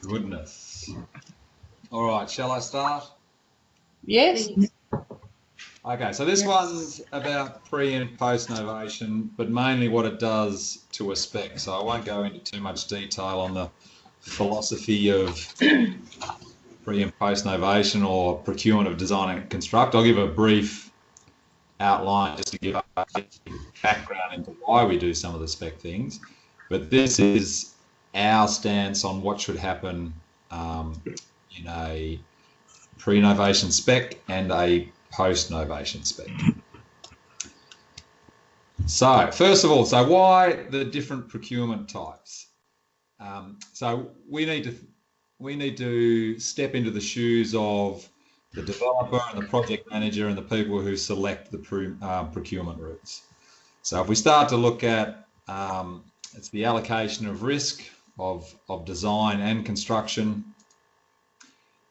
Goodness. All right, shall I start? Yes. Okay, so this one's about pre and post novation, but mainly what it does to a spec. So I won't go into too much detail on the philosophy of pre and post novation or procurement of design and construct. I'll give a brief outline just to give a background into why we do some of the spec things. But this is our stance on what should happen in a pre-novation spec and a post-novation spec. So first of all, why the different procurement types? So we need to step into the shoes of the developer and the project manager and the people who select the procurement routes. So if we start to look at it's the allocation of risk of design and construction.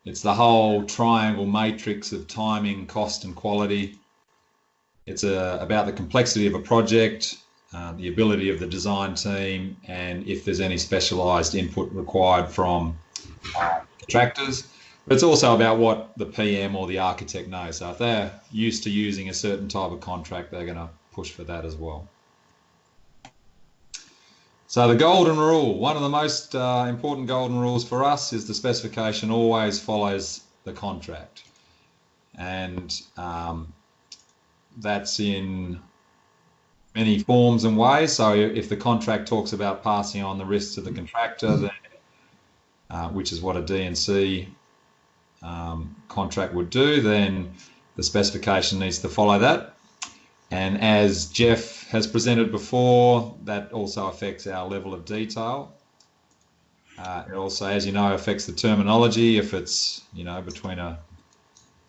It's the whole triangle matrix of timing, cost and quality. It's about the complexity of a project, the ability of the design team, and if there's any specialised input required from contractors. But it's also about what the PM or the architect knows. So if they're used to using a certain type of contract, they're going to push for that as well. So the golden rule, one of the most important golden rules for us is the specification always follows the contract. And that's in many forms and ways. So if the contract talks about passing on the risks to the contractor, then, which is what a D&C contract would do, then the specification needs to follow that. And as Jeff has presented before, that also affects our level of detail. It also, as you know, affects the terminology. If it's, between a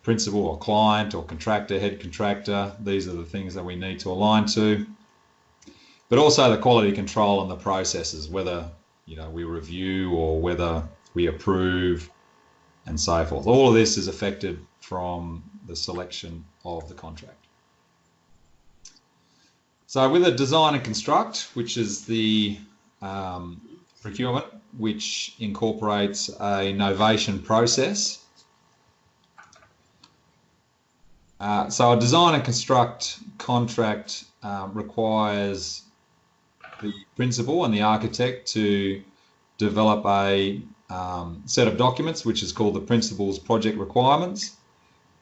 principal or client or contractor, head contractor, these are the things that we need to align to. But also the quality control and the processes, whether, we review or whether we approve and so forth. All of this is affected from the selection of the contract. So with a design and construct, which is the procurement, which incorporates a novation process. So a design and construct contract requires the principal and the architect to develop a set of documents, which is called the principal's project requirements,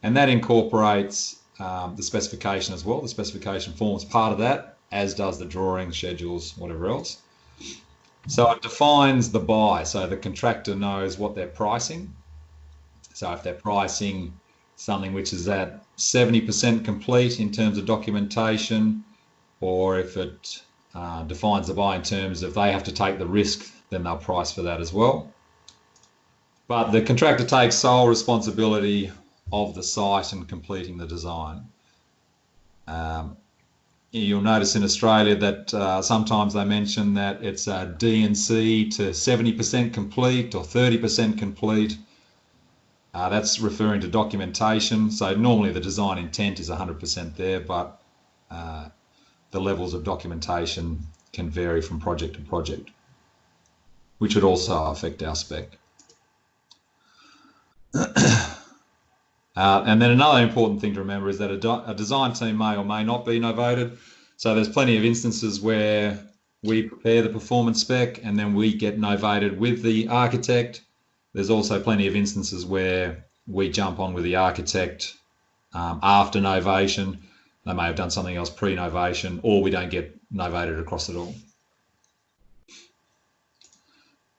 and that incorporates the specification as well. The specification forms part of that, as does the drawings, schedules, whatever else. So it defines the buy, so the contractor knows what they're pricing. So if they're pricing something which is at 70% complete in terms of documentation, or if it defines the buy in terms of they have to take the risk, then they'll price for that as well. But the contractor takes sole responsibility of the site and completing the design. You'll notice in Australia that sometimes they mention that it's a D&C to 70% complete or 30% complete. That's referring to documentation. So normally the design intent is 100% there, but the levels of documentation can vary from project to project, which would also affect our spec. And then another important thing to remember is that a design team may or may not be novated. So there's plenty of instances where we prepare the performance spec and then we get novated with the architect. There's also plenty of instances where we jump on with the architect after novation. They may have done something else pre-novation, or we don't get novated across at all.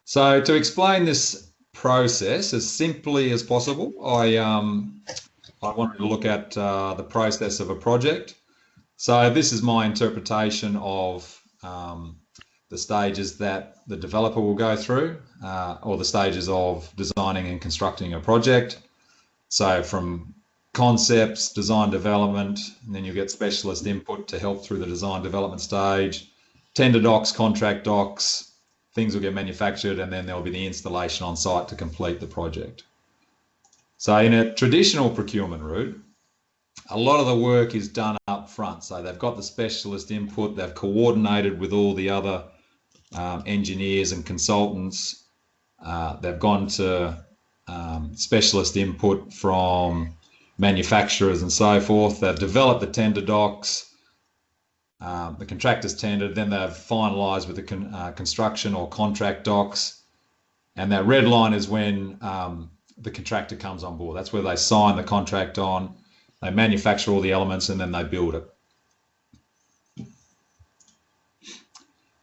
So to explain this process as simply as possible, I wanted to look at the process of a project. So this is my interpretation of the stages that the developer will go through, or the stages of designing and constructing a project. So from concepts, design development, and then you get specialist input to help through the design development stage, tender docs, contract docs, things will get manufactured, and then there'll be the installation on site to complete the project. So in a traditional procurement route, a lot of the work is done up front. So they've got the specialist input, they've coordinated with all the other engineers and consultants they've gone to specialist input from manufacturers and so forth. They've developed the tender docs. The contractor's tendered, then they've finalised with the construction or contract docs. And that red line is when the contractor comes on board. That's where they sign the contract on, they manufacture all the elements, and then they build it.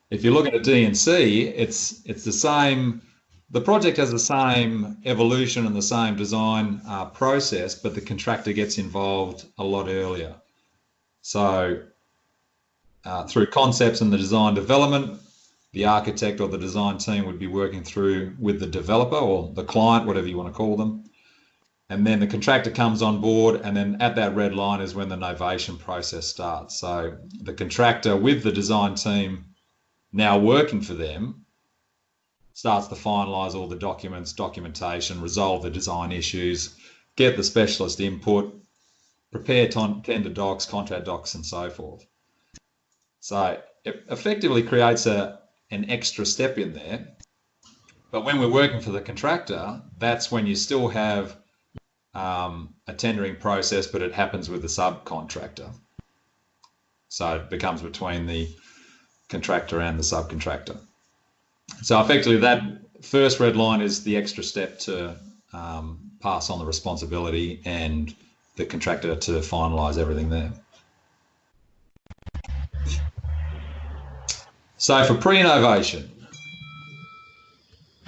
If you look at a D&C, it's the same. The project has the same evolution and the same design process, but the contractor gets involved a lot earlier. So through concepts and the design development, the architect or the design team would be working through with the developer or the client, whatever you want to call them. And then the contractor comes on board, and then at that red line is when the novation process starts. So the contractor with the design team now working for them starts to finalise all the documents, documentation, resolve the design issues, get the specialist input, prepare tender docs, contract docs, and so forth. So it effectively creates an extra step in there. But when we're working for the contractor, that's when you still have a tendering process, but it happens with the subcontractor. So it becomes between the contractor and the subcontractor. So effectively that first red line is the extra step to pass on the responsibility and the contractor to finalise everything there. So for pre-novation,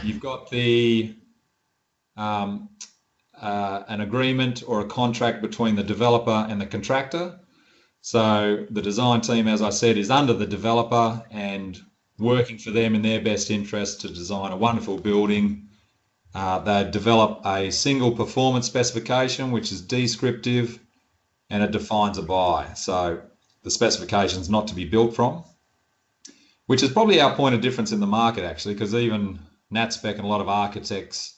you've got the an agreement or a contract between the developer and the contractor. So the design team, as I said, is under the developer and working for them in their best interest to design a wonderful building. They develop a single performance specification, which is descriptive, and it defines a buy. So the specification is not to be built from, which is probably our point of difference in the market, actually, because even NatSpec and a lot of architects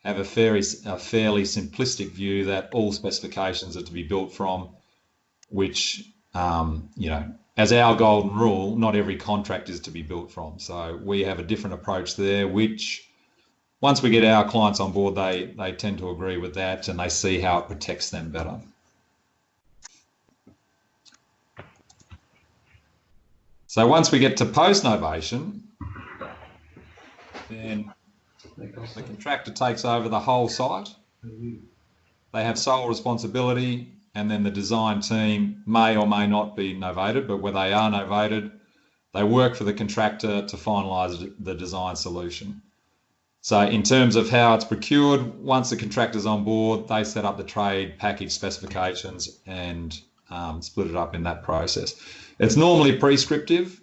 have a fairly simplistic view that all specifications are to be built from, which, you know, as our golden rule, not every contract is to be built from. So we have a different approach there, which once we get our clients on board, they tend to agree with that and they see how it protects them better. So once we get to post-novation, then the contractor takes over the whole site. They have sole responsibility, and then the design team may or may not be novated, but where they are novated, they work for the contractor to finalise the design solution. So in terms of how it's procured, once the contractor's on board, they set up the trade package specifications and split it up in that process. It's normally prescriptive.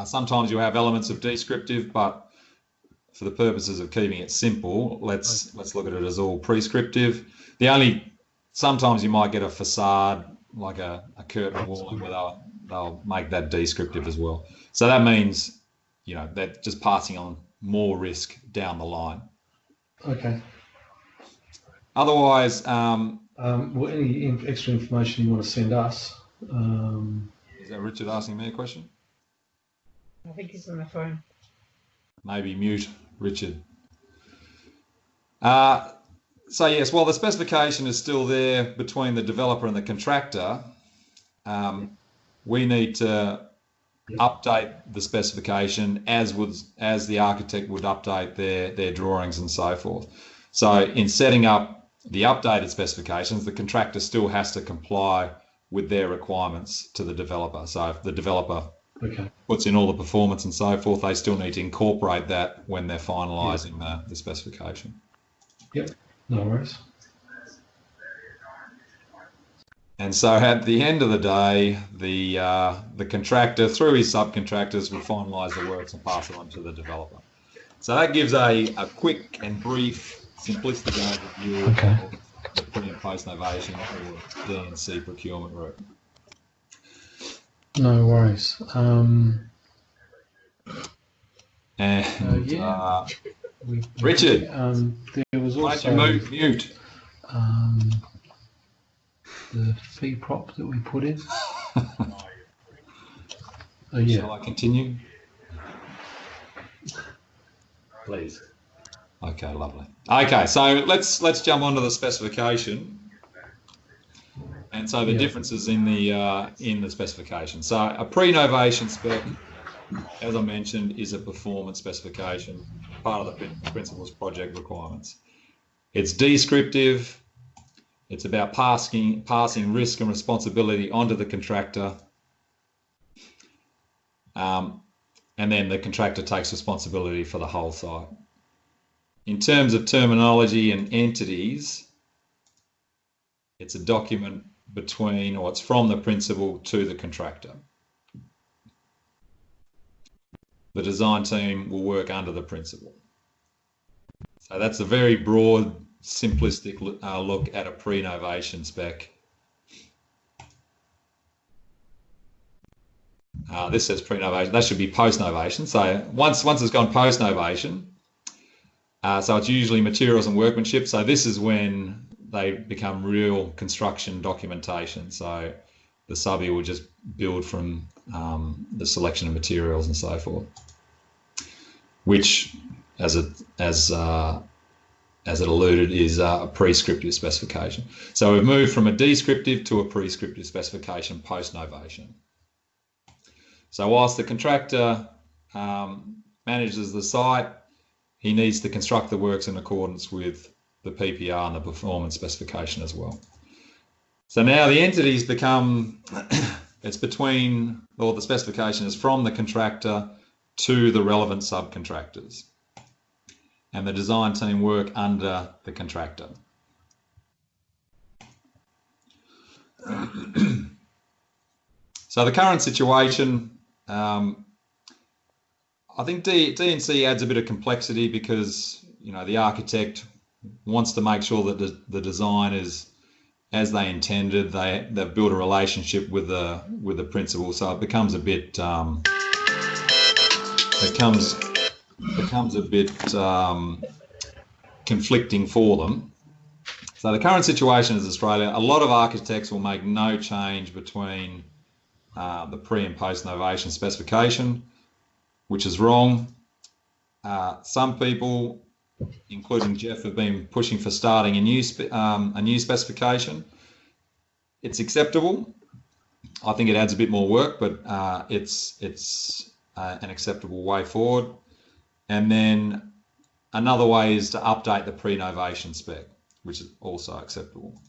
Sometimes you have elements of descriptive, but for the purposes of keeping it simple, let's look at it as all prescriptive. Sometimes you might get a facade, like a curtain wall, where they'll make that descriptive as well. So that means, you know, they're just passing on more risk down the line. Okay. Otherwise, well, any extra information you want to send us? Is that Richard asking me a question? I think he's on the phone. Maybe mute Richard. So yes, while the specification is still there between the developer and the contractor, we need to update the specification as the architect would update their drawings and so forth. So in setting up the updated specifications, the contractor still has to comply with their requirements to the developer. So if the developer puts in all the performance and so forth, they still need to incorporate that when they're finalising the specification. Yep, no worries. And so at the end of the day, the contractor, through his subcontractors, will finalise the works and pass it on to the developer. So that gives a quick and brief, simplistic overview of the pre and post novation or D&C procurement route. No worries. Richard, there was why also don't you mute? The fee prop that we put in. Yeah. Shall I continue? please. Okay, lovely. Okay, so let's jump onto the specification. And so the differences in the specification. So a pre-novation spec, as I mentioned, is a performance specification, part of the principal's project requirements. It's descriptive. It's about passing risk and responsibility onto the contractor. And then the contractor takes responsibility for the whole site. In terms of terminology and entities, it's a document between, or it's from the principal to the contractor. The design team will work under the principal. So that's a very broad, simplistic look at a pre-novation spec. This says pre-novation, that should be post-novation. So once it's gone post-novation, so it's usually materials and workmanship. So this is when they become real construction documentation. So the subbie will just build from the selection of materials and so forth, which, as it alluded, is a prescriptive specification. So we've moved from a descriptive to a prescriptive specification post-novation. So whilst the contractor manages the site, he needs to construct the works in accordance with the PPR and the performance specification as well. So now the entities become, it's between, or the specification is from the contractor to the relevant subcontractors. And the design team work under the contractor. So the current situation, I think D&C adds a bit of complexity because, you know, the architect wants to make sure that the design is as they intended. They've built a relationship with the principal, so it becomes a bit conflicting for them. So the current situation is Australia. A lot of architects will make no change between the pre and post novation specification, which is wrong. Some people, including Jeff, have been pushing for starting a new specification. It's acceptable. I think it adds a bit more work, but it's an acceptable way forward. And then another way is to update the pre-novation spec, which is also acceptable.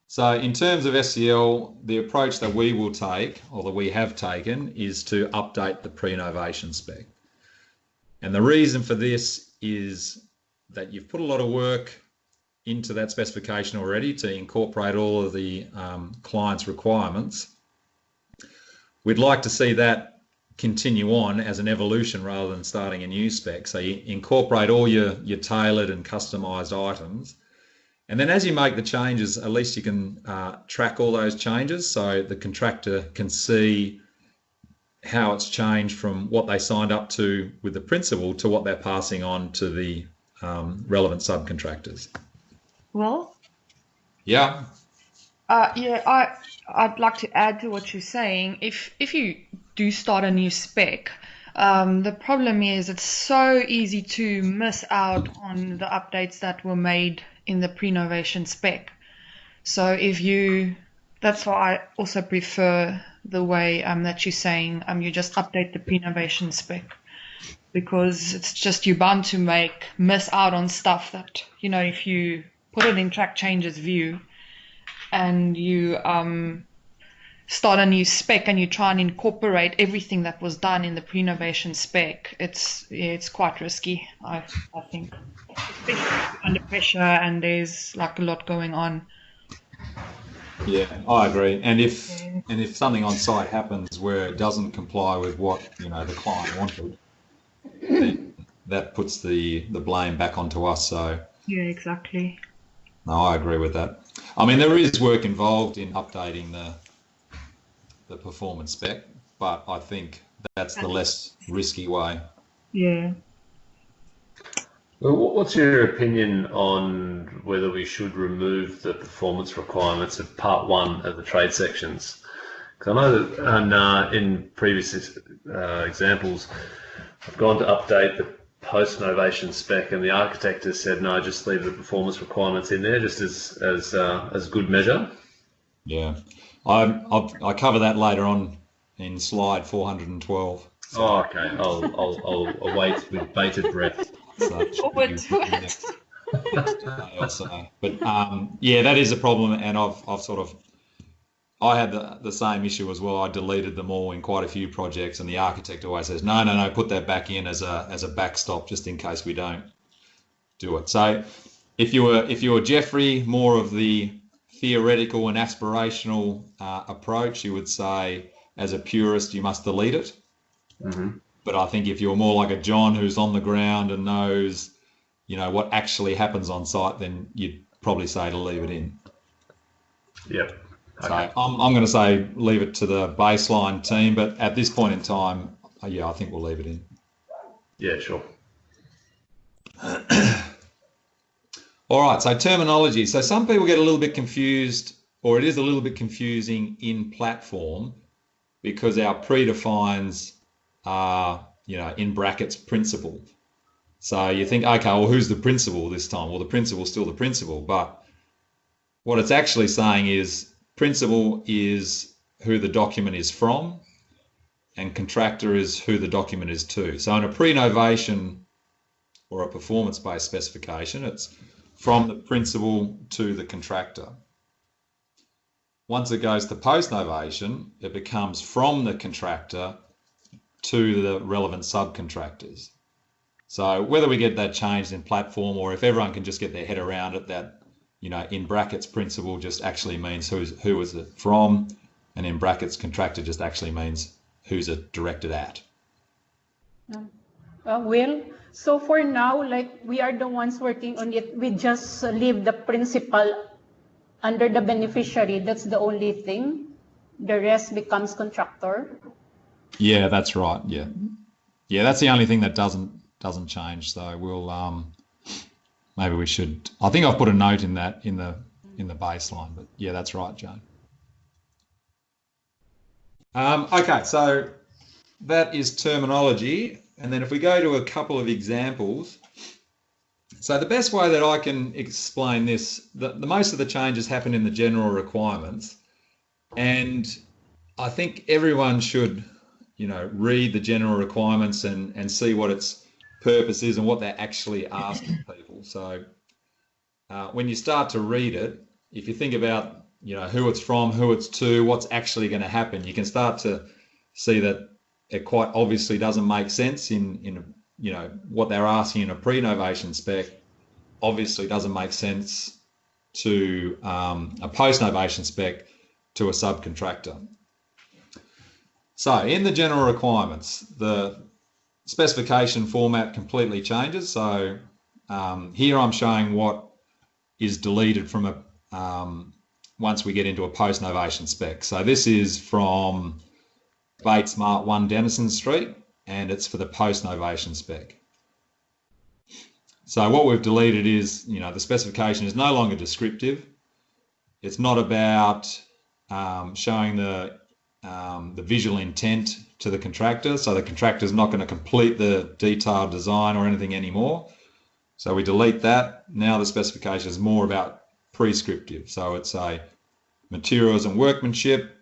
So in terms of SCL, the approach that we will take, or that we have taken, is to update the pre-novation spec. And the reason for this is that you've put a lot of work into that specification already to incorporate all of the client's requirements. We'd like to see that continue on as an evolution rather than starting a new spec. So you incorporate all your tailored and customized items. And then as you make the changes, at least you can track all those changes so the contractor can see how it's changed from what they signed up to with the principal to what they're passing on to the relevant subcontractors. Well, yeah. I'd like to add to what you're saying. If you do start a new spec, the problem is it's so easy to miss out on the updates that were made in the pre-novation spec. So that's why I also prefer the way that you're saying you just update the pre-novation spec, because it's just you're bound to miss out on stuff that, you know, if you put it in track changes view and you start a new spec and you try and incorporate everything that was done in the pre-novation spec, it's quite risky, I think, especially under pressure and there's like a lot going on. Yeah, I agree. And if something on site happens where it doesn't comply with what, you know, the client wanted, then that puts the blame back onto us. So yeah, exactly. No, I agree with that. I mean, there is work involved in updating the performance spec, but I think that's the less risky way. Yeah. Well, what's your opinion on whether we should remove the performance requirements of Part 1 of the trade sections? Because I know that in previous examples, I've gone to update the post-novation spec, and the architect has said, no, just leave the performance requirements in there, just as good measure. Yeah, I cover that later on in slide 412. So, Oh, okay. I'll await with bated breath. so it should Forward be to within the it. next day or so. But yeah, that is a problem, and I had the same issue as well. I deleted them all in quite a few projects, and the architect always says, no, put that back in as a backstop just in case we don't do it. So if you were Jeffrey, more of the theoretical and aspirational approach, you would say, as a purist, you must delete it. Mm-hmm. But I think if you're more like a John who's on the ground and knows, what actually happens on site, then you'd probably say to leave it in. Yep. So Okay. I'm going to say leave it to the baseline team, but at this point in time, yeah, I think we'll leave it in. Yeah, sure. All right, so terminology. So some people get a little bit confused, or it is a little bit confusing in platform because our predefines are, in brackets, principal. So you think, okay, well, who's the principal this time? Well, the principal's still the principal, but what it's actually saying is principal is who the document is from, and contractor is who the document is to. So in a pre-novation or a performance-based specification, it's from the principal to the contractor. Once it goes to post-novation, it becomes from the contractor to the relevant subcontractors. So whether we get that changed in platform or if everyone can just get their head around it, that, in brackets, principal just actually means who is it from, and in brackets, contractor just actually means who's it directed at. Will, so for now, like we are the ones working on it, we just leave the principal under the beneficiary. That's the only thing. The rest becomes contractor. Yeah, that's right. Yeah, that's the only thing that doesn't change. So we'll maybe we should. I think I've put a note in that in the baseline. But yeah, that's right, Joan. Okay, so that is terminology. And then if we go to a couple of examples, so the best way that I can explain this, the most of the changes happen in the general requirements. And I think everyone should, read the general requirements and see what its purpose is and what they're actually asking people. So when you start to read it, if you think about, who it's from, who it's to, what's actually going to happen, you can start to see that it quite obviously doesn't make sense in what they're asking in a pre-novation spec obviously doesn't make sense to a post-novation spec to a subcontractor. So in the general requirements, the specification format completely changes. So here I'm showing what is deleted from once we get into a post-novation spec. So this is from Bates Mart 1 Denison Street, and it's for the post-novation spec. So what we've deleted is, the specification is no longer descriptive. It's not about showing the visual intent to the contractor. So the contractor is not going to complete the detailed design or anything anymore. So we delete that. Now the specification is more about prescriptive. So it's a materials and workmanship,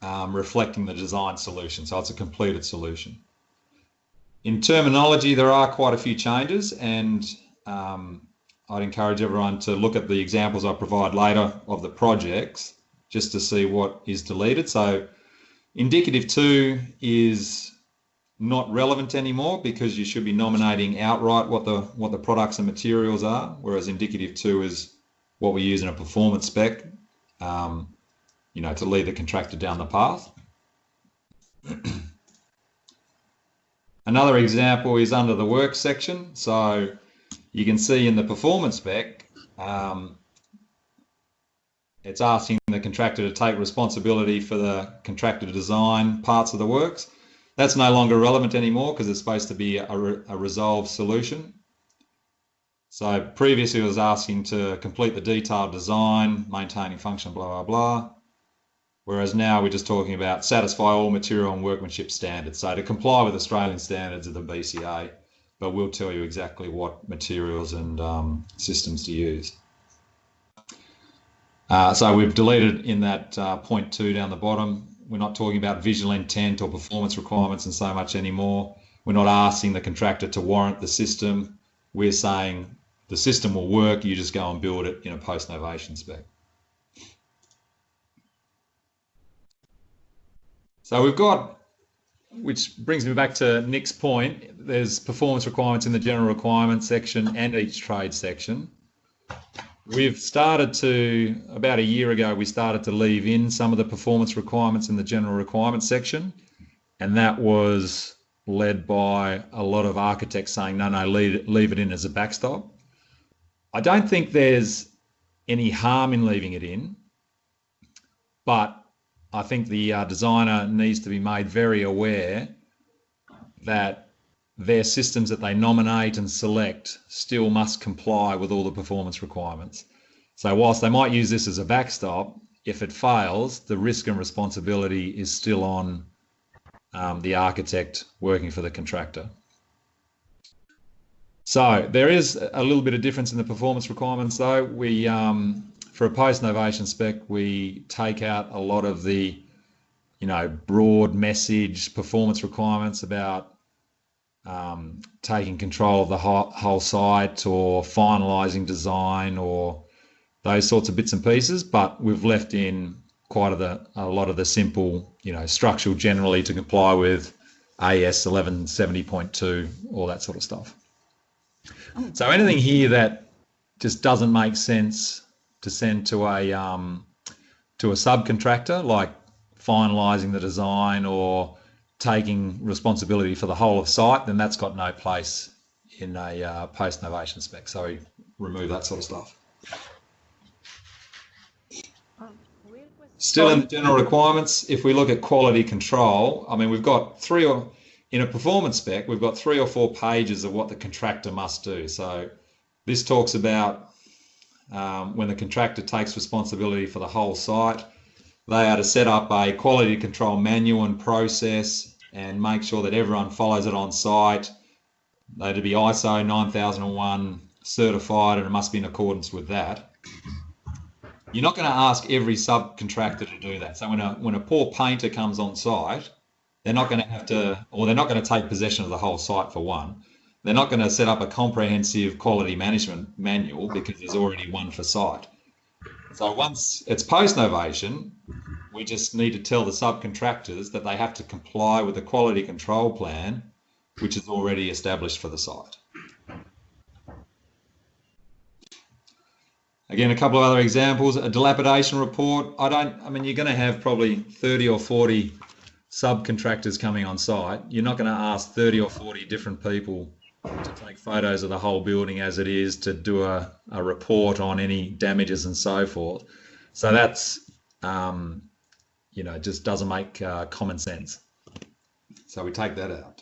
reflecting the design solution. So it's a completed solution. In terminology, there are quite a few changes, and I'd encourage everyone to look at the examples I provide later of the projects just to see what is deleted. So indicative 2 is not relevant anymore because you should be nominating outright what the products and materials are, whereas indicative 2 is what we use in a performance spec, to lead the contractor down the path. Another example is under the work section. So you can see in the performance spec, it's asking the contractor to take responsibility for the contractor design parts of the works. That's no longer relevant anymore because it's supposed to be a resolved solution. So previously it was asking to complete the detailed design, maintaining function, blah, blah, blah. whereas now we're just talking about satisfy all material and workmanship standards. So to comply with Australian standards of the BCA, but we'll tell you exactly what materials and systems to use. So we've deleted in that point 2 down the bottom. We're not talking about visual intent or performance requirements and so much anymore. We're not asking the contractor to warrant the system. We're saying the system will work, you just go and build it in a post-novation spec. So we've got, which brings me back to Nick's point, there's performance requirements in the general requirements section and each trade section. We've started to, about a year ago, we started to leave in some of the performance requirements in the general requirements section, and that was led by a lot of architects saying, no, leave it in as a backstop. I don't think there's any harm in leaving it in, but I think the designer needs to be made very aware that their systems that they nominate and select still must comply with all the performance requirements. So whilst they might use this as a backstop, if it fails, the risk and responsibility is still on the architect working for the contractor. So there is a little bit of difference in the performance requirements though. We, for a post-novation spec, we take out a lot of the, broad message performance requirements about taking control of the whole site or finalising design or those sorts of bits and pieces, but we've left in quite a lot of the simple, structural generally to comply with AS 1170.2, all that sort of stuff. So anything here that just doesn't make sense to send to a subcontractor, like finalising the design or taking responsibility for the whole of site, then that's got no place in a post-novation spec. So we remove that sort of stuff. Still in the general requirements, if we look at quality control, I mean, we've got in a performance spec, we've got 3 or 4 pages of what the contractor must do. So this talks about when the contractor takes responsibility for the whole site, they are to set up a quality control manual and process and make sure that everyone follows it on site. They're to be ISO 9001 certified, and it must be in accordance with that. You're not going to ask every subcontractor to do that. So when a poor painter comes on site, they're not going to have to, or they're not going to take possession of the whole site for one. They're not going to set up a comprehensive quality management manual because there's already one for site. So once it's post-novation, we just need to tell the subcontractors that they have to comply with the quality control plan, which is already established for the site. Again, a couple of other examples. A dilapidation report. I mean, you're going to have probably 30 or 40 subcontractors coming on site. You're not going to ask 30 or 40 different people to take photos of the whole building as it is, to do a report on any damages and so forth. So that's, just doesn't make common sense. So we take that out.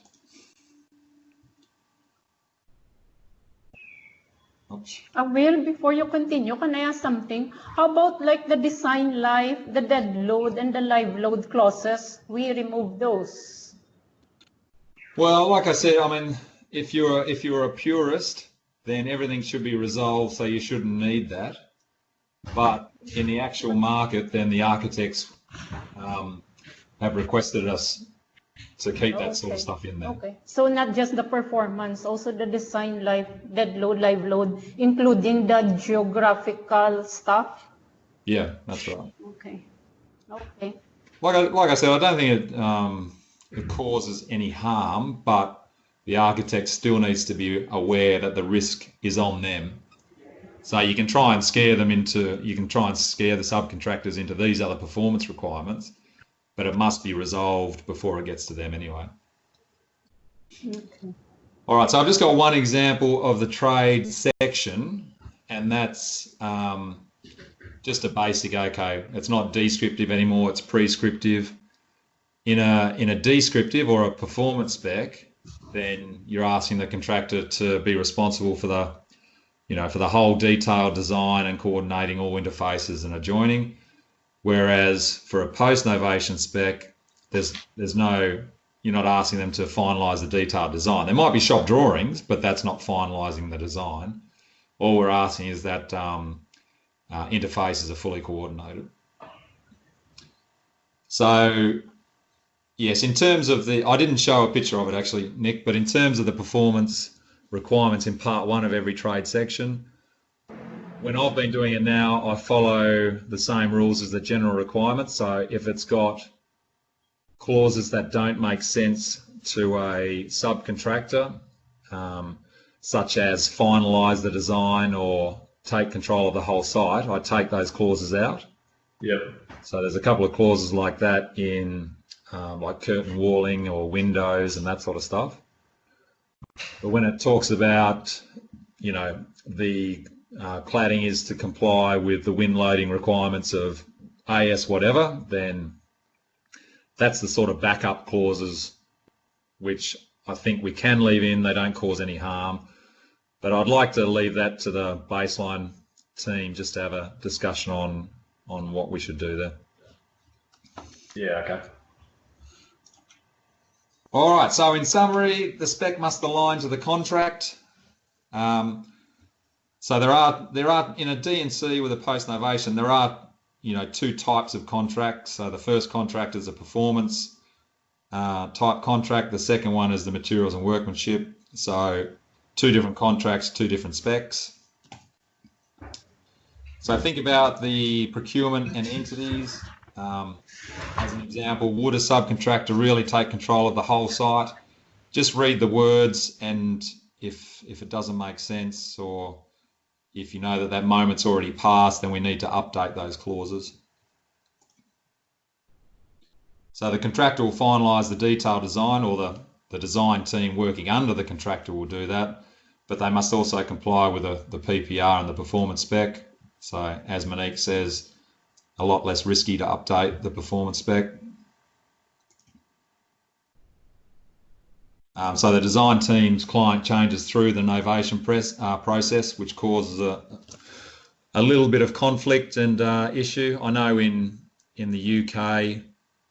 Will, before you continue, can I ask something? How about like the design life, the dead load, and the live load clauses? We remove those. Well, like I said, I mean, if you're a purist, then everything should be resolved, so you shouldn't need that. But in the actual market, then the architects have requested us to keep that sort of stuff in there. Okay. So not just the performance, also the design life, dead load, live load, including the geographical stuff? Yeah, that's right. Okay. Okay. Like I said, I don't think it causes any harm, but the architect still needs to be aware that the risk is on them. So you can try and scare the subcontractors into these other performance requirements, but it must be resolved before it gets to them anyway. Okay. All right, so I've just got one example of the trade section, and that's just a basic, okay, it's not descriptive anymore, it's prescriptive. In a descriptive or a performance spec, then you're asking the contractor to be responsible for the, for the whole detailed design and coordinating all interfaces and adjoining. Whereas for a post-novation spec, there's no, you're not asking them to finalise the detailed design. There might be shop drawings, but that's not finalising the design. All we're asking is that interfaces are fully coordinated. So yes, in terms of I didn't show a picture of it actually, Nick, but in terms of the performance requirements in part 1 of every trade section, when I've been doing it now, I follow the same rules as the general requirements. So if it's got clauses that don't make sense to a subcontractor, such as finalise the design or take control of the whole site, I take those clauses out. Yep. So there's a couple of clauses like that in like curtain walling or windows and that sort of stuff. But when it talks about, you know, the cladding is to comply with the wind loading requirements of AS whatever, then that's the sort of backup clauses which I think we can leave in. They don't cause any harm. But I'd like to leave that to the baseline team just to have a discussion on what we should do there. Yeah, okay. All right, so in summary, the spec must align to the contract. So there are in a D&C with a post-novation, there are, you know, 2 types of contracts. So the first contract is a performance type contract. The second one is the materials and workmanship. So 2 different contracts, 2 different specs. So think about the procurement and entities. As an example, would a subcontractor really take control of the whole site? Just read the words, and if it doesn't make sense, or if you know that moment's already passed, then we need to update those clauses. So the contractor will finalise the detailed design, or the design team working under the contractor will do that, but they must also comply with the PPR and the performance spec. So as Monique says, a lot less risky to update the performance spec. So the design team's client changes through the novation process, which causes a little bit of conflict and issue. I know in the UK,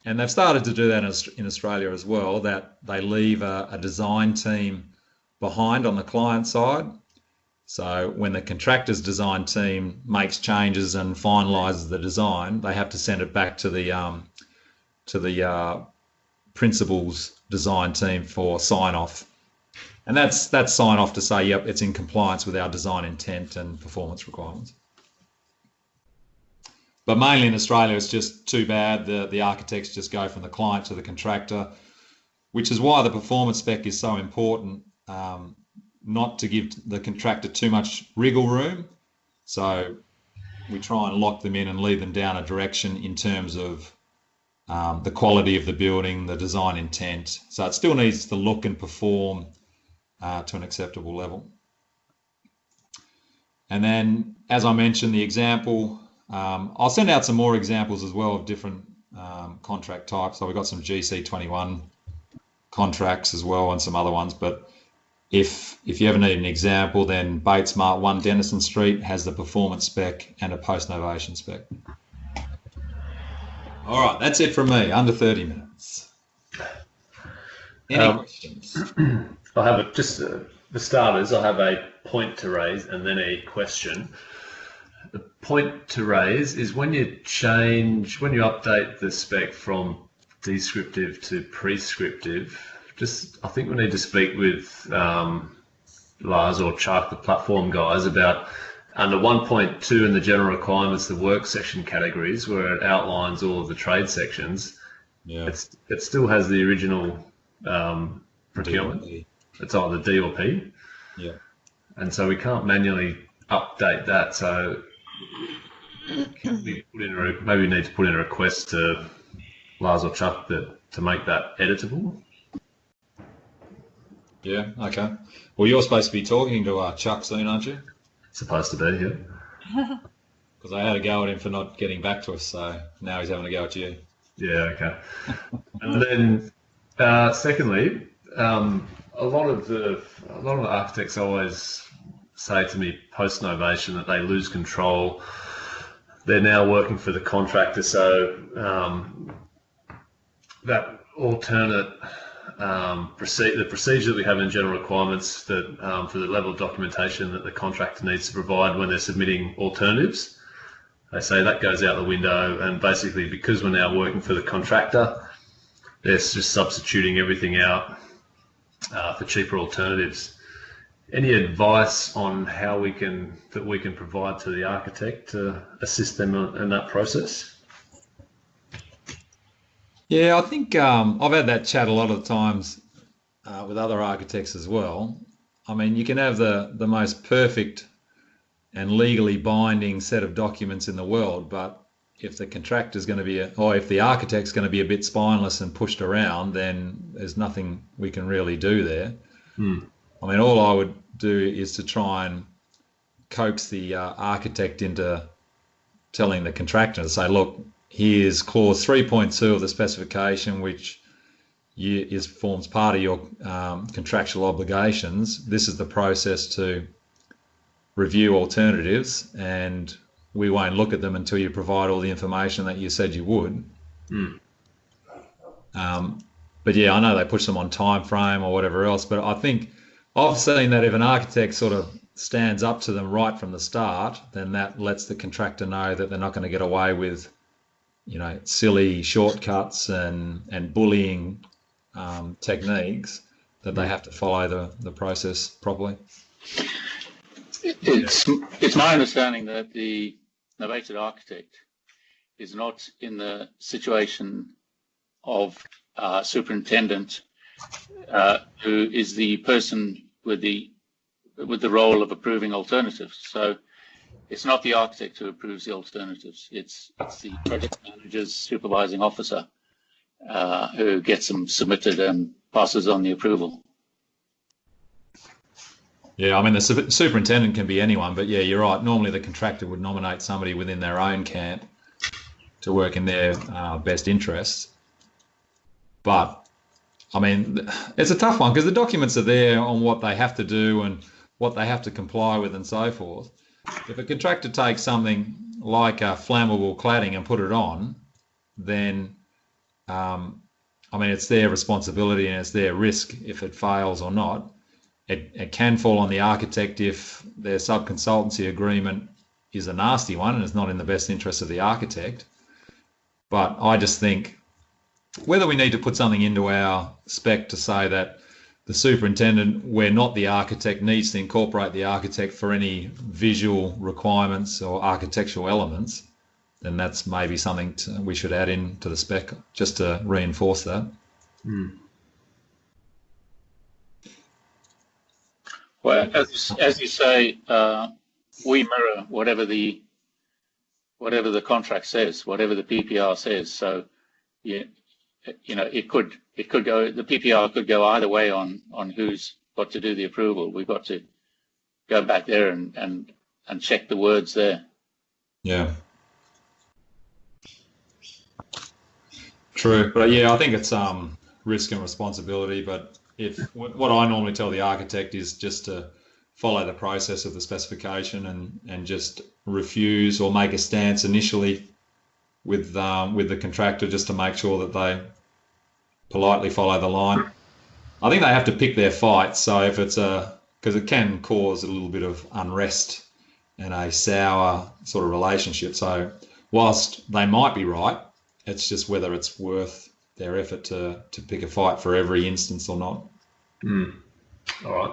and they've started to do that in Australia as well, that they leave a design team behind on the client side. So when the contractor's design team makes changes and finalises the design, they have to send it back to the principal's design team for sign-off. And that's sign-off to say, yep, it's in compliance with our design intent and performance requirements. But mainly in Australia, it's just too bad. The architects just go from the client to the contractor, which is why the performance spec is so important, not to give the contractor too much wriggle room. So we try and lock them in and lead them down a direction in terms of the quality of the building, the design intent. So it still needs to look and perform to an acceptable level. And then, as I mentioned, the example, I'll send out some more examples as well of different contract types. So we've got some GC21 contracts as well and some other ones, but if you ever need an example, then Bates Mart 1 Denison Street has the performance spec and a post-novation spec. All right, that's it from me, under 30 minutes. Any questions? I have the starters, I have a point to raise and then a question. The point to raise is when you update the spec from descriptive to prescriptive, I think we need to speak with Lars or Chuck, the platform guys, about under 1.2 in the general requirements, the work section categories, where it outlines all of the trade sections. Yeah. It still has the original procurement. D. It's either D or P. Yeah. And so we can't manually update that. So can we maybe we need to put in a request to Lars or Chuck to make that editable? Yeah, okay. Well, you're supposed to be talking to Chuck soon, aren't you? Supposed to be, yeah. Because I had a go at him for not getting back to us, so now he's having a go at you. Yeah, okay. And then, secondly, a lot of the architects always say to me post-novation that they lose control they're now working for the contractor. So that alternate the procedure that we have in general requirements that for the level of documentation that the contractor needs to provide when they're submitting alternatives, they say that goes out the window, and basically because we're now working for the contractor, they're just substituting everything out for cheaper alternatives. Any advice on how we can provide to the architect to assist them in that process? Yeah, I think I've had that chat a lot of times with other architects as well. I mean, you can have the most perfect and legally binding set of documents in the world, but if the contractor's going to be, or if the architect's going to be a bit spineless and pushed around, then there's nothing we can really do there. I mean, all I would do is to try and coax the architect into telling the contractor to say, look, here's clause 3.2 of the specification, which forms part of your contractual obligations. This is the process to review alternatives, and we won't look at them until you provide all the information that you said you would. But yeah, I know they push them on time frame or whatever else, but I think I've seen that if an architect sort of stands up to them right from the start, then that lets the contractor know that they're not going to get away with, you know, silly shortcuts and bullying techniques, that they have to follow the process properly. It's my understanding that the novated architect is not in the situation of superintendent, who is the person with the role of approving alternatives. So it's not the architect who approves the alternatives. It's the project manager's supervising officer who gets them submitted and passes on the approval. Yeah, I mean, the superintendent can be anyone, but yeah, you're right. Normally the contractor would nominate somebody within their own camp to work in their best interests. But, I mean, it's a tough one because the documents are there on what they have to do and what they have to comply with and so forth. If a contractor takes something like a flammable cladding and put it on, then, I mean, it's their responsibility and it's their risk if it fails or not. It can fall on the architect if their subconsultancy agreement is a nasty one and it's not in the best interest of the architect. But I just think whether we need to put something into our spec to say that the superintendent, where not the architect, needs to incorporate the architect for any visual requirements or architectural elements, then that's maybe something we should add into the spec just to reinforce that. Well, as you say, we mirror whatever the contract says, whatever the PPR says. So, you know, it could go. The PPR could go either way on who's got to do the approval. We've got to go back there and check the words there. Yeah. True, but yeah, I think it's risk and responsibility. But what I normally tell the architect is just to follow the process of the specification and just refuse or make a stance initially with the contractor just to make sure that they politely follow the line. I think they have to pick their fight. So if it's because it can cause a little bit of unrest and a sour sort of relationship. So whilst they might be right, it's just whether it's worth their effort to pick a fight for every instance or not. All right.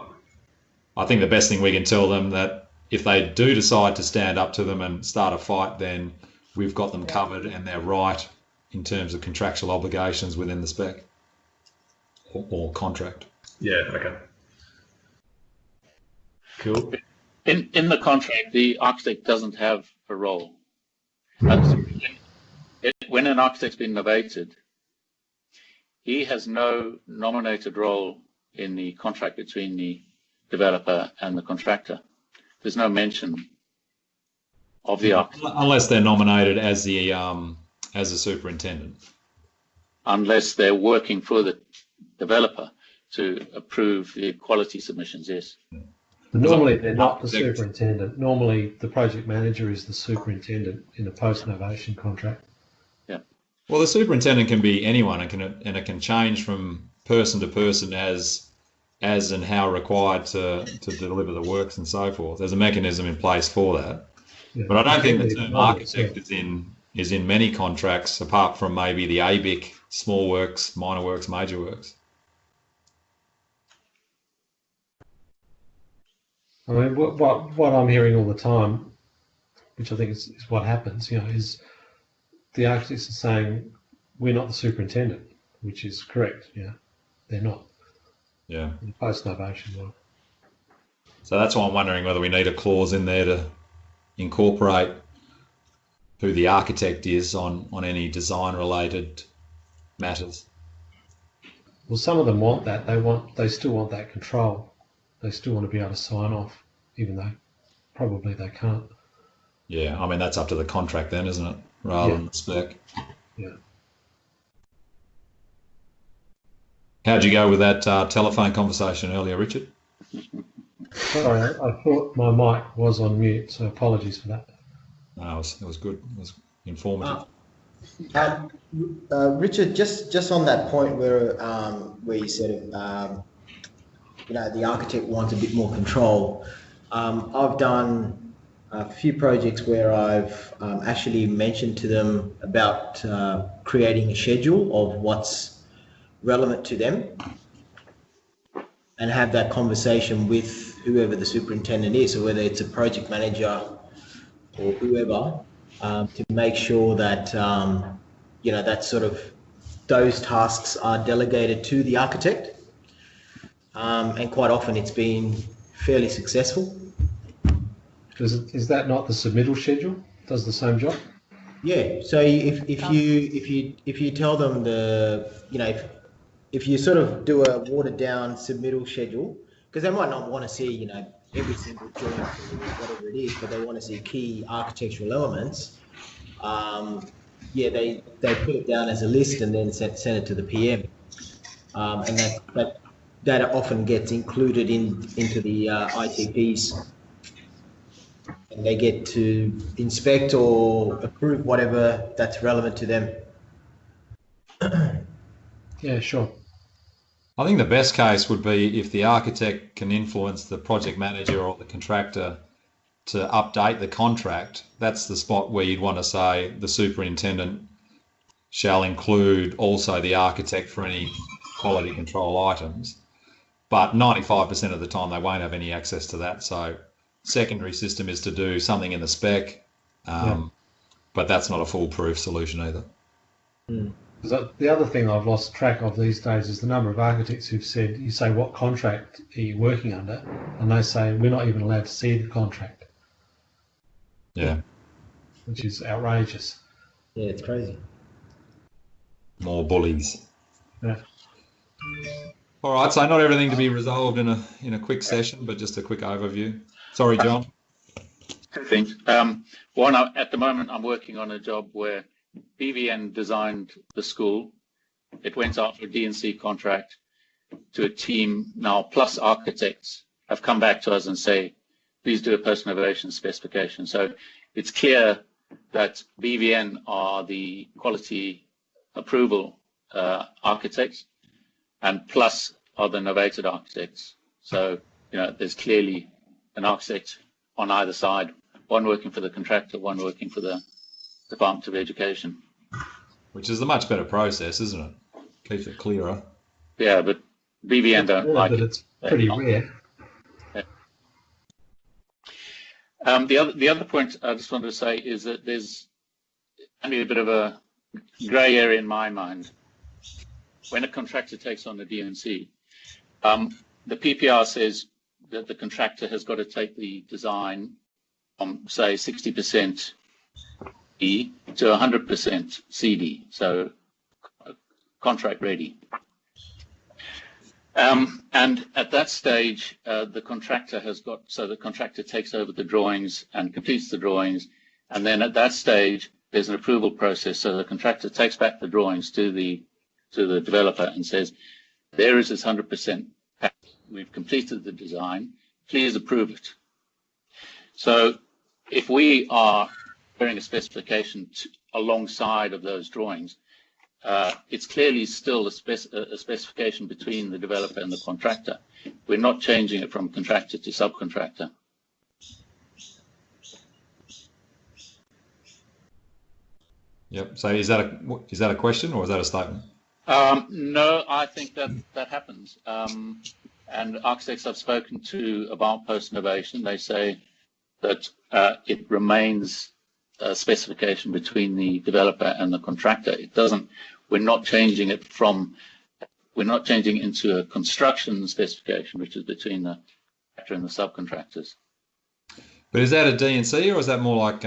I think the best thing we can tell them that if they do decide to stand up to them and start a fight, then we've got them covered and they're right in terms of contractual obligations within the spec or contract. Yeah, okay. Cool. In the contract, the architect doesn't have a role. When an architect's been novated, he has no nominated role in the contract between the developer and the contractor. There's no mention of the architect. Unless they're nominated as a superintendent. Unless they're working for the developer to approve the quality submissions, yes. But normally they're not the Architect. superintendent. Normally the project manager is the superintendent in a post-novation contract. Well, the superintendent can be anyone, and it can change from person to person as and how required to deliver the works and so forth. There's a mechanism in place for that. Yeah. But I don't think the term architect is in many contracts, apart from maybe the ABIC, small works, minor works, major works. I mean, what I'm hearing all the time, which I think is what happens, is the architects are saying we're not the superintendent, which is correct. Yeah, they're not. Yeah. In post-novation work. So that's why I'm wondering whether we need a clause in there to incorporate who the architect is on any design-related matters. Well, some of them want that. They still want that control. They still want to be able to sign off, even though probably they can't. Yeah, I mean, that's up to the contract then, isn't it? Rather than the spec. Yeah. How'd you go with that telephone conversation earlier, Richard? Sorry, I thought my mic was on mute, so apologies for that. No, it was good. It was informative. Richard, just on that point where you said, the architect wants a bit more control. I've done a few projects where I've actually mentioned to them about creating a schedule of what's relevant to them and have that conversation with whoever the superintendent is, or whether it's a project manager or whoever, to make sure that that sort of those tasks are delegated to the architect, and quite often it's been fairly successful. Is that not the submittal schedule? Does the same job? Yeah. So if you tell them if you sort of do a watered down submittal schedule, because they might not want to see every single joint or whatever it is, but they want to see key architectural elements. They put it down as a list and then send it to the PM, and that often gets included into the ITPs, and they get to inspect or approve whatever that's relevant to them. Yeah, sure. I think the best case would be if the architect can influence the project manager or the contractor to update the contract. That's the spot where you'd want to say the superintendent shall include also the architect for any quality control items. But 95% of the time they won't have any access to that. So secondary system is to do something in the spec, but that's not a foolproof solution either. Mm. The other thing I've lost track of these days is the number of architects who've said, you say, what contract are you working under? And they say, we're not even allowed to see the contract. Yeah. Which is outrageous. Yeah, it's crazy. More bullies. Yeah. All right, so not everything to be resolved in a quick session, but just a quick overview. Sorry, John. Two things. One, at the moment, I'm working on a job where BVN designed the school. It went out for a D&C contract to a team now, plus architects have come back to us and say, please do a post-novation specification. So it's clear that BVN are the quality approval architects, and plus are the novated architects. So, there's clearly an architect on either side, one working for the contractor, one working for the Department of Education. Which is a much better process, isn't it? Keeps it clearer. Yeah, but BVN don't like it. It's pretty rare. Yeah. The other point I just wanted to say is that there's only a bit of a grey area in my mind. When a contractor takes on the D&C, the PPR says that the contractor has got to take the design from, say, 60% E to 100% CD, so contract ready. And at that stage, the contractor the contractor takes over the drawings and completes the drawings. And then at that stage, there's an approval process. So the contractor takes back the drawings to the developer and says, there is this 100%. We've completed the design. please approve it. So if we are preparing a specification alongside of those drawings, it's clearly still a specification between the developer and the contractor. We're not changing it from contractor to subcontractor. Yep. So is that a question or is that a statement? No, I think that happens. And architects I've spoken to about post-innovation, they say that it remains a specification between the developer and the contractor. It doesn't. We're not changing it into a construction specification, which is between the contractor and the subcontractors. But is that a D&C or is that more like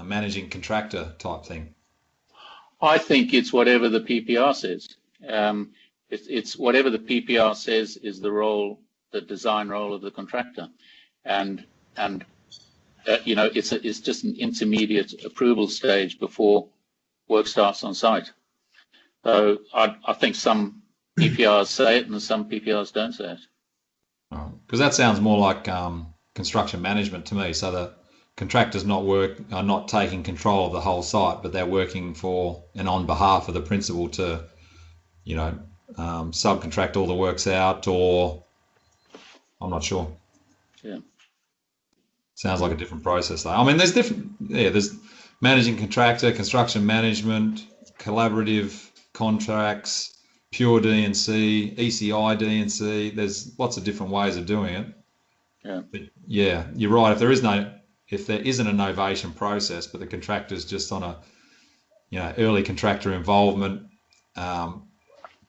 managing contractor type thing? I think it's whatever the PPR says. It's whatever the PPR says is the design role of the contractor, and it's just an intermediate approval stage before work starts on site. So I think some PPRs say it and some PPRs don't say it. Because that sounds more like construction management to me. So the contractors are not taking control of the whole site, but they're working for and on behalf of the principal to, subcontract all the works out, or I'm not sure. Yeah. Sounds like a different process though. I mean, there's managing contractor, construction management, collaborative contracts, pure D&C, ECI D&C. There's lots of different ways of doing it. Yeah. But yeah, you're right. If there isn't a novation process, but the contractor's just on a, early contractor involvement,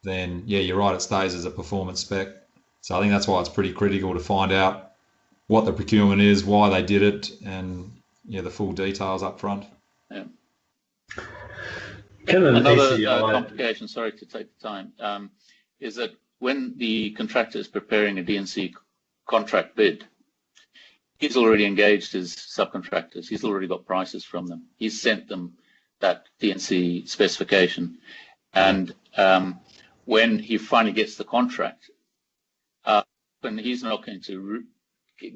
then yeah, you're right. It stays as a performance spec. So I think that's why it's pretty critical to find out what the procurement is, why they did it, and the full details up front. Yeah. Another complication, sorry to take the time, is that when the contractor is preparing a D&C contract bid, he's already engaged his subcontractors. He's already got prices from them. He's sent them that D&C specification. And when he finally gets the contract, when he's not going to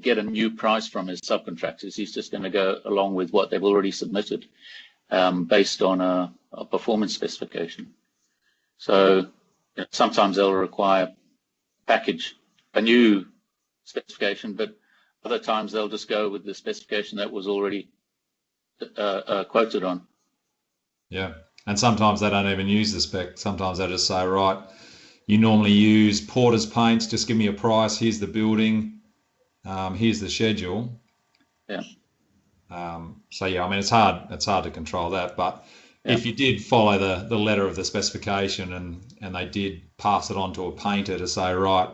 get a new price from his subcontractors, he's just going to go along with what they've already submitted based on a performance specification. So sometimes they'll require a new specification, but other times they'll just go with the specification that was already quoted on. Yeah, and sometimes they don't even use the spec. Sometimes they just say, right, you normally use Porter's paints, just give me a price, here's the building, here's the schedule. Yeah. So yeah, I mean, it's hard to control that, but if you did follow the letter of the specification and they did pass it on to a painter to say, right,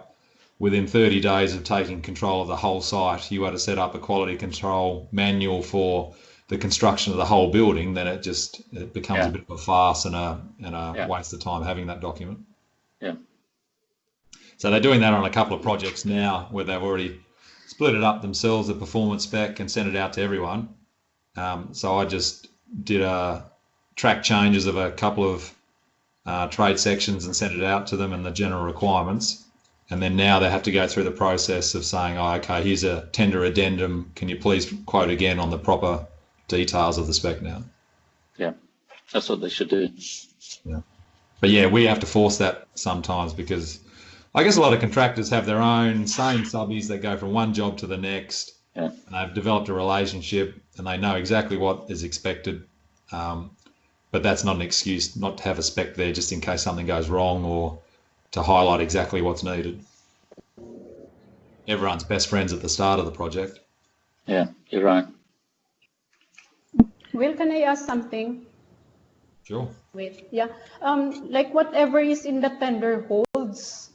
within 30 days of taking control of the whole site, you had to set up a quality control manual for the construction of the whole building, then it becomes a bit of a farce and a waste of time having that document. Yeah. So they're doing that on a couple of projects now where they've already split it up themselves, the performance spec, and sent it out to everyone. So I just did track changes of a couple of trade sections and sent it out to them and the general requirements. And then now they have to go through the process of saying, oh, okay, here's a tender addendum. Can you please quote again on the proper details of the spec now? Yeah, that's what they should do. Yeah. But yeah, we have to force that sometimes because I guess a lot of contractors have their own same subbies that go from one job to the next. Yeah. And they've developed a relationship and they know exactly what is expected. But that's not an excuse not to have a spec there just in case something goes wrong or to highlight exactly what's needed. Everyone's best friends at the start of the project. Yeah, you're right. Will, can I ask something? Sure. Wait, yeah. Like whatever is in the tender holds,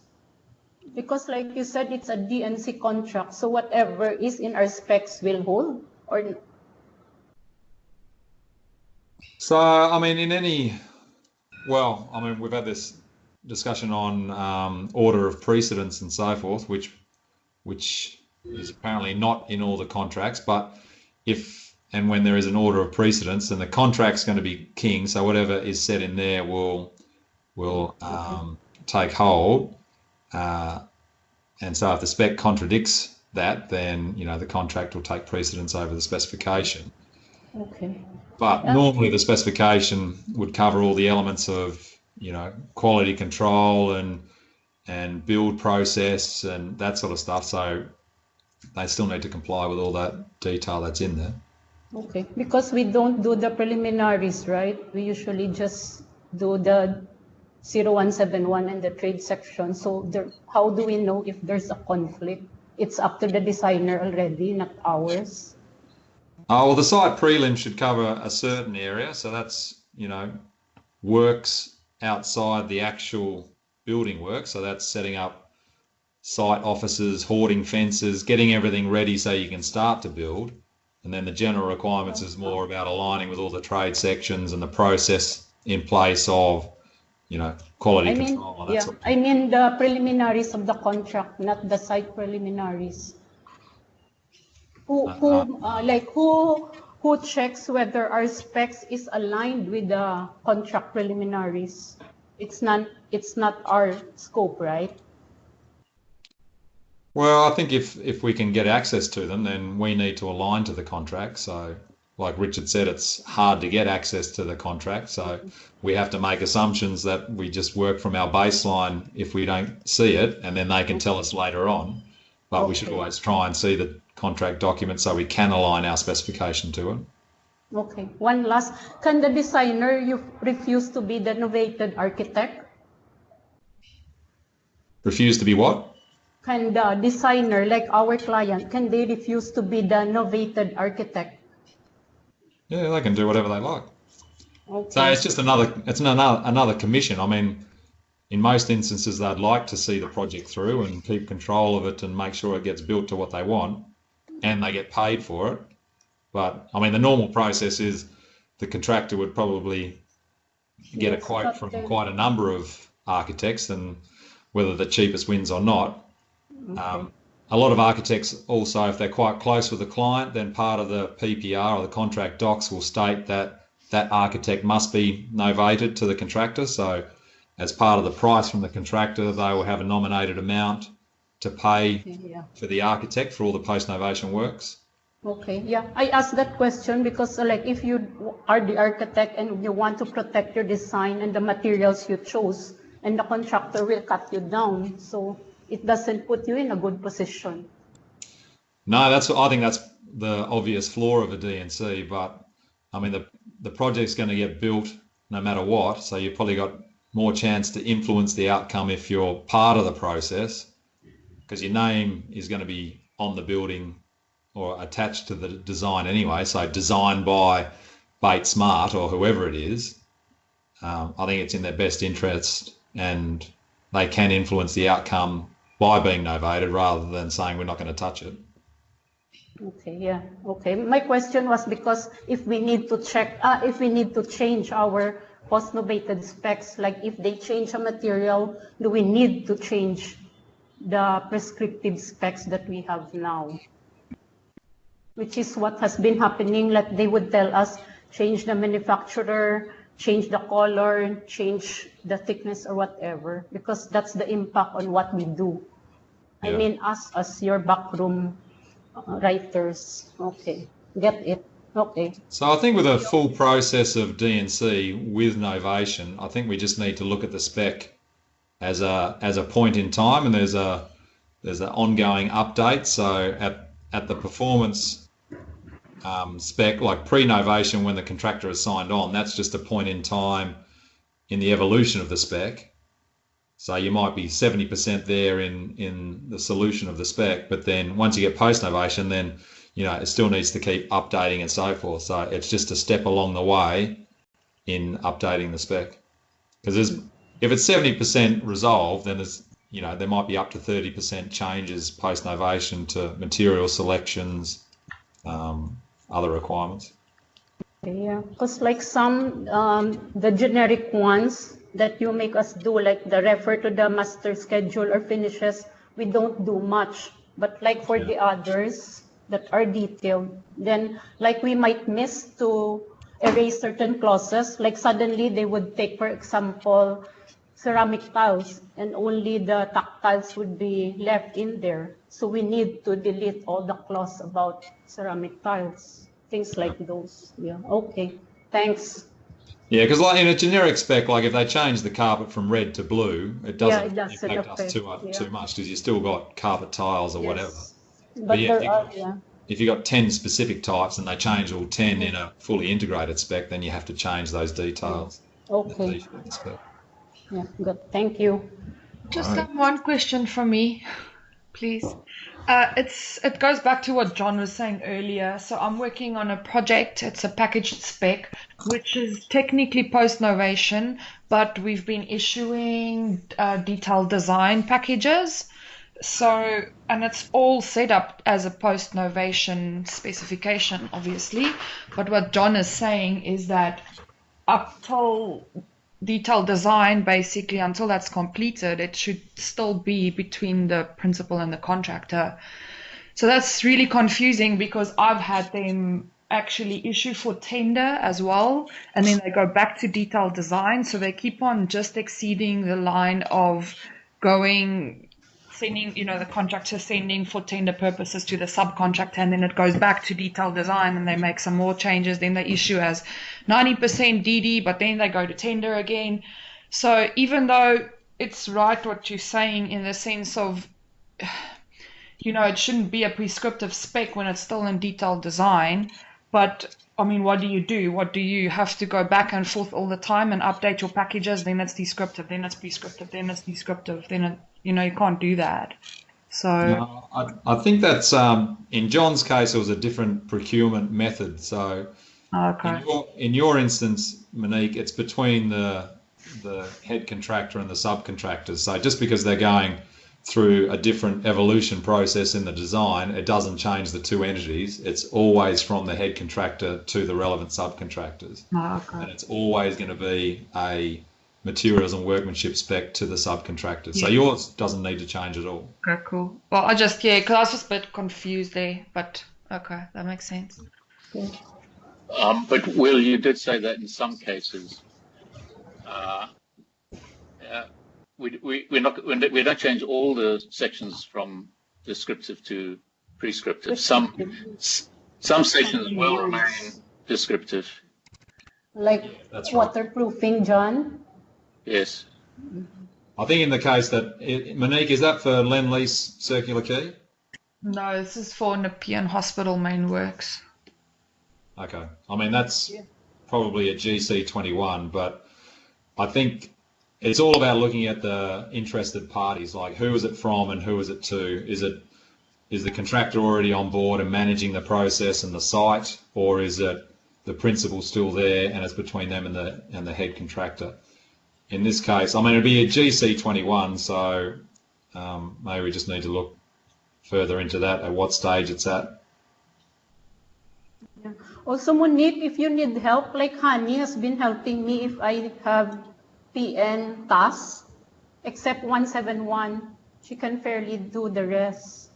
because like you said, it's a D&C contract, so whatever is in our specs will hold, or? So, I mean, we've had this discussion on order of precedence and so forth, which is apparently not in all the contracts, but if and when there is an order of precedence, then the contract's going to be king, so whatever is said in there will take hold. And so if the spec contradicts that, then, the contract will take precedence over the specification. Okay. But normally the specification would cover all the elements of, quality control and build process and that sort of stuff. So they still need to comply with all that detail that's in there. Okay, because we don't do the preliminaries, right? We usually just do the 0171 and the trade section. So how do we know if there's a conflict? It's up to the designer already, not ours. Oh, well, the site prelim should cover a certain area. So that's, works outside the actual building work. So that's setting up site offices, hoarding fences, getting everything ready so you can start to build. And then the general requirements is more about aligning with all the trade sections and the process in place of, quality control. And that sort of thing. I mean the preliminaries of the contract, not the site preliminaries. Who checks whether our specs is aligned with the contract preliminaries? It's not our scope, right? Well, I think if we can get access to them, then we need to align to the contract. So, like Richard said, it's hard to get access to the contract. So we have to make assumptions that we just work from our baseline if we don't see it, and then they can tell us later on. But we should always try and see the contract document so we can align our specification to it. Okay. One last. Can the designer refuse to be the novated architect? Refuse to be what? Can the designer, like our client, can they refuse to be the novated architect? Yeah, they can do whatever they like. Okay. So it's just another commission. I mean, in most instances, they'd like to see the project through and keep control of it and make sure it gets built to what they want, and they get paid for it. But I mean, the normal process is the contractor would probably get a quote from quite a number of architects, and whether the cheapest wins or not. A lot of architects also, if they're quite close with the client, then part of the PPR or the contract docs will state that that architect must be novated to the contractor. So as part of the price from the contractor, they will have a nominated amount to pay for the architect for all the post-novation works. Okay, yeah. I asked that question because like if you are the architect and you want to protect your design and the materials you chose, and the contractor will cut you down. So it doesn't put you in a good position. No, I think that's the obvious flaw of a DNC, but I mean, the project's going to get built no matter what, so you've probably got more chance to influence the outcome if you're part of the process, because your name is going to be on the building or attached to the design anyway, so designed by Bate Smart or whoever it is. I think it's in their best interest, and they can influence the outcome by being novated rather than saying we're not going to touch it. Okay, yeah, okay. My question was because if we need to change our post-novated specs, like if they change a material, do we need to change the prescriptive specs that we have now? Which is what has been happening, like they would tell us, change the manufacturer, change the color, change the thickness or whatever, because that's the impact on what we do. Yeah. I mean, us as your backroom writers. Okay, get it. Okay. So I think with a full process of DNC with novation, I think we just need to look at the spec as a point in time, and there's an ongoing update. So at the performance spec, like pre-novation, when the contractor is signed on, that's just a point in time in the evolution of the spec. So you might be 70% there in the solution of the spec, but then once you get post-novation, then it still needs to keep updating and so forth. So it's just a step along the way in updating the spec. Because if it's 70% resolved, then there might be up to 30% changes post-novation to material selections, other requirements. Yeah, because like some, the generic ones that you make us do, like the refer to the master schedule or finishes, we don't do much. But like for the others that are detailed, then like we might miss to erase certain clauses, like suddenly they would take, for example, ceramic tiles, and only the tactiles would be left in there. So we need to delete all the clause about ceramic tiles, things like those. Yeah, okay, thanks. Yeah, because like in a generic spec, like if they change the carpet from red to blue, it Yeah, doesn't it doesn't impact us affect. too Yeah. much because you still got carpet tiles or whatever. Yes. But But yeah, there are, yeah. if you got 10 specific types and they change all 10 in a fully integrated spec, then you have to change those details. Okay. in the spec. Yeah, good. Thank you. Just one question from me, please. It goes back to what John was saying earlier. So I'm working on a project. It's a packaged spec, which is technically post-novation, but we've been issuing detailed design packages. So, and it's all set up as a post-novation specification, obviously. But what John is saying is that up till detailed design, basically, until that's completed, it should still be between the principal and the contractor. So that's really confusing because I've had them actually issue for tender as well, and then they go back to detailed design. So they keep on just exceeding the line of sending, the contractor sending for tender purposes to the subcontractor, and then it goes back to detailed design and they make some more changes. Then they issue as 90% DD, but then they go to tender again. So even though it's right what you're saying in the sense of, it shouldn't be a prescriptive spec when it's still in detailed design, but I mean, what do you do? What do you have to go back and forth all the time and update your packages? Then it's descriptive, then it's prescriptive, then it's descriptive, then you can't do that. So No, I think that's in John's case, it was a different procurement method. So okay, in your instance, Monique, it's between the head contractor and the subcontractors. So just because they're going through a different evolution process in the design, it doesn't change the two entities. It's always from the head contractor to the relevant subcontractors. okay. And it's always going to be a materials and workmanship spec to the subcontractors. So Yeah. yours doesn't need to change at all. Okay, cool. Well, because I was just a bit confused there, but okay, that makes sense. But Will, you did say that in some cases, we don't change all the sections from descriptive to prescriptive. Some sections will remain descriptive. Like That's right. waterproofing, John? Yes. I think in the case that, Monique, is that for Lend-Lease Circular Quay? No, this is for Nepean Hospital main works. Okay. I mean, that's probably a GC21, but I think it's all about looking at the interested parties, like who is it from and who is it to? Is the contractor already on board and managing the process and the site, or is it the principal still there and it's between them and the head contractor? In this case, I mean, it'd be a GC21, so maybe we just need to look further into that at what stage it's at. Yeah. Also, Monique, if you need help, like Hani has been helping me if I have PN tasks, except 171, she can fairly do the rest.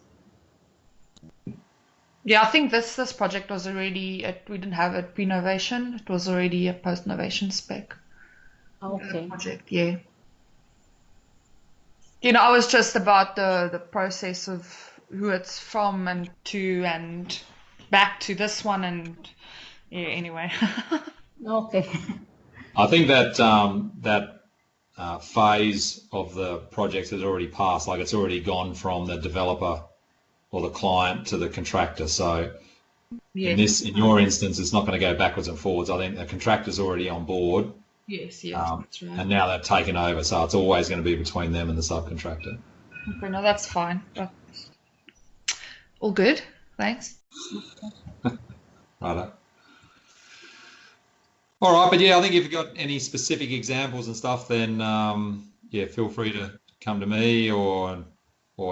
Yeah, I think this project was already, we didn't have it pre-novation, it was already a post-novation spec. Okay. Project, yeah. I was just about the process of who it's from and to and back to this one and yeah, anyway. Okay. I think that phase of the project has already passed, like it's already gone from the developer or the client to the contractor. So Yes. in your instance, it's not going to go backwards and forwards. I think the contractor's already on board. Yes, that's right. And now they've taken over, so it's always going to be between them and the subcontractor. Okay, no, that's fine. All good, thanks. Righto. All right, but yeah, I think if you've got any specific examples and stuff, then feel free to come to me or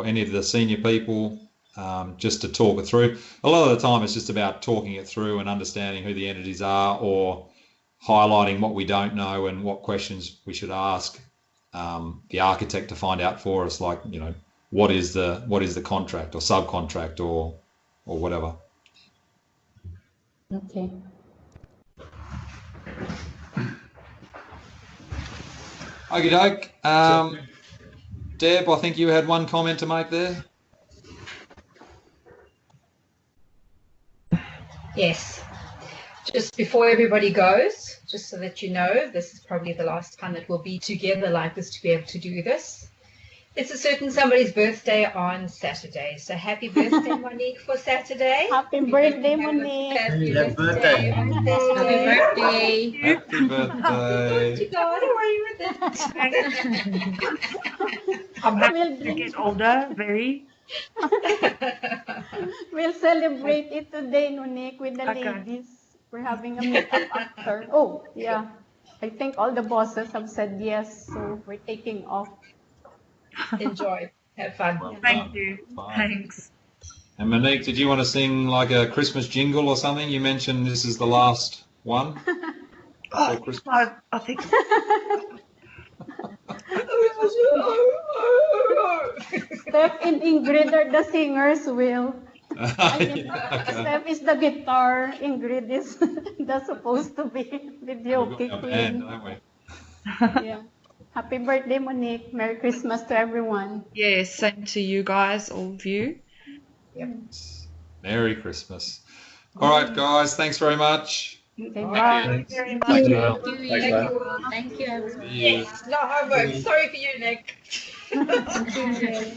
any of the senior people just to talk it through. A lot of the time, it's just about talking it through and understanding who the entities are, or highlighting what we don't know and what questions we should ask the architect to find out for us, like what is the contract or subcontract or whatever. Okay. Okie doke. Deb, I think you had one comment to make there. Yes. Just before everybody goes, just so that you know, this is probably the last time that we'll be together like this to be able to do this. It's a certain somebody's birthday on Saturday. So happy birthday, Monique, for Saturday. Happy birthday, Monique. Happy Happy birthday. on Happy Saturday. birthday. Happy birthday. You got away with it. I'm happy We'll to drink. get older, very. We'll celebrate it today, Monique, with the Okay. ladies. We're having a meetup after. Oh, yeah. I think all the bosses have said yes, so we're taking off. Enjoy. Have fun. Thank you. Fine. Thanks. And Monique, did you want to sing like a Christmas jingle or something? You mentioned this is the last one. Oh, For Christmas. I think Steph and Ingrid are the singers, Will. I mean, Okay. Steph is the guitar, Ingrid is the supposed to be video We've got our band, queen. don't we? Yeah. Happy birthday, Monique. Merry Christmas to everyone. yes, same to you guys, all of you. Merry Christmas. All right, guys. Thanks very much. Thank All you. right, very much. Thanks, Mel. Thank Thanks, Mel. you. Thank you, everyone. See you. Yes, no homework. Sorry for you, Nick. Thank you.